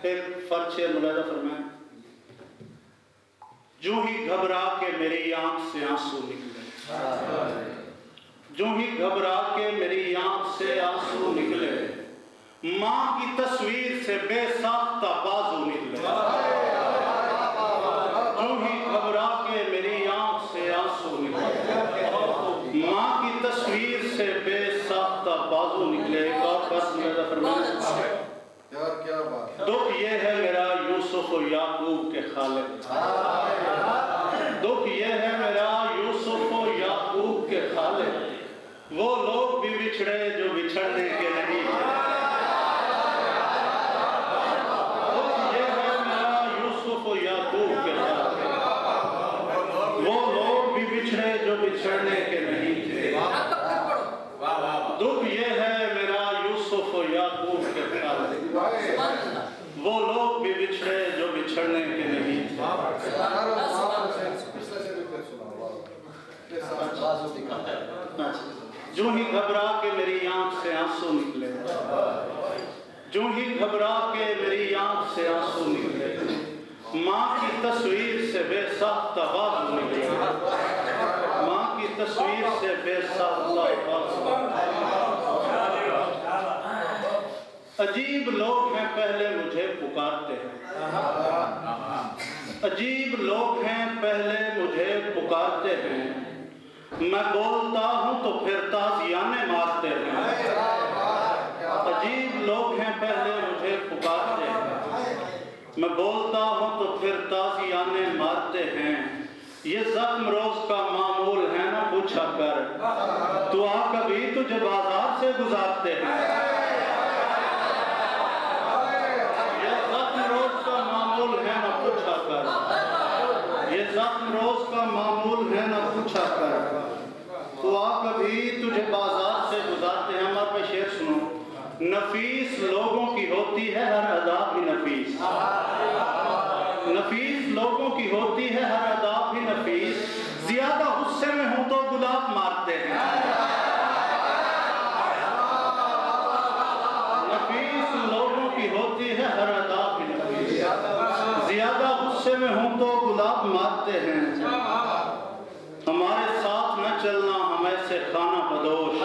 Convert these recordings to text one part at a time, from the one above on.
एक फर्ज है मुलाजा फरमाएं। जो ही घबरा के मेरी आंख से आंसू निकले, जो ही घबरा के मेरी आंख से आंसू निकले, माँ की तस्वीर से बेसाख्ता बाजू निकले। जो ही घबरा के मेरी आंख से आंसू निकले, माँ की तस्वीर से बेसाख्ता बाजू निकले। एक और फर्ज मुलाजा फरमाएं। क्या बात। दुख ये है मेरा यूसुफ और याकूब के खाले, दुख ये है मेरा यूसुफ और याकूब के खाले, वो लोग भी बिछड़े जो बिछड़ने के नहीं थे। दुख ये है मेरा यूसुफ और याकूब के खाले, वो लोग भी बिछड़े जो बिछड़ने के नहीं थे। दुख ये है मेरा यूसुफ और याकूब के खाले, वो लोग भी बिछड़े जो बिछड़ने के नहीं थे। जो ही घबरा के मेरी आंख से आंसू निकले, जो ही घबरा के मेरी आंख से आंसू निकले, माँ की तस्वीर से बेसाख्ता बाजू निकले, माँ की तस्वीर से बेसाख्ता बाजू। अजीब लोग हैं पहले मुझे पुकारते हैं, अजीब लोग हैं पहले मुझे पुकारते हैं, मैं बोलता हूँ तो फिर ताज़ियाने मारते हैं। अजीब लोग हैं पहले मुझे पुकारते हैं, मैं बोलता हूँ तो फिर ताज़ियाने मारते हैं। ये ज़ख्म रोज़ का मामूल है ना पूछा कर, तू आ कभी तुझे बाजार से गुजारते हैं। है ना पूछा कर, ये ज़ख्म रोज़ का मामूल है ना पूछा कर, तो आ कभी तुझे बाजार से गुजारते हैं। हमारे पे शेर सुनो। नफीस लोगों की होती है हर अदा भी नफीस, नफीस लोगों की होती है हर अदा भी नफीस, ज्यादा गुस्से में हूं तो गुलाब मारते हैं। नफीस लोगों की होती है हर अदा भी नफीस, ज्यादा गुस्से में हूं तो गुलाब मारते हैं। हमारे साथ न चलना हम ऐसे खाना बदोश,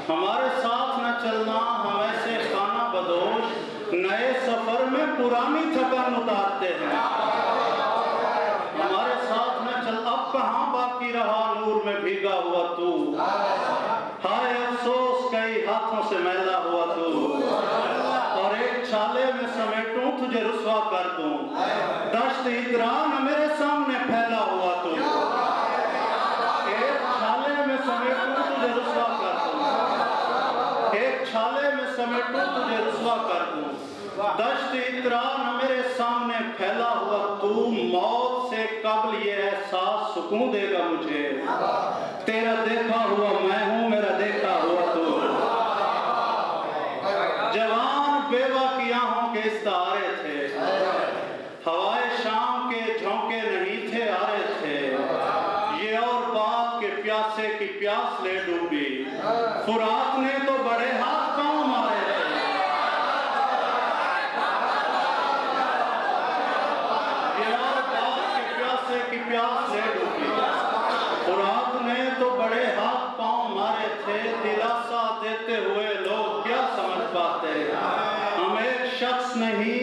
हमारे साथ न चलना हम ऐसे खाना बदोश, नए सफर में पुरानी थकान उतारते हैं। हमारे साथ न चल, अब कहाँ बाकी रहा नूर में भीगा हुआ तू, हाय अफसोस कई हाथों से मैला हुआ तू, और एक छाले में समेटूं तुझे रुसवा कर दूं, दश्त इकराम मेरे सामने फैला हुआ तू, एक छाले में समेटूं तुझे रुसवा कर दूं, एक छाले में समेटूं तुझे रुसवा कर दूं, दश्त इकराम मेरे सामने फैला हुआ तू, मौत से कबल ये एहसास सुकून देगा मुझे, तेरा देखा हुआ मैं हूँ मेरा देखा हुआ तू। जवान बेवा की आहों के इस्तारे थे, हवाए शाम के झोंके नहीं थे आ रहे थे, ये और बात के प्यासे की प्यास ले डूबी, फुरात ने तो बड़े हाथ पांव मारे थे। ये और बात के प्यासे की प्यास ले डूबी, फुरात ने तो बड़े हाथ पांव मारे थे, दिलासा देते हुए लोग क्या समझ पाते, हम एक शख्स नहीं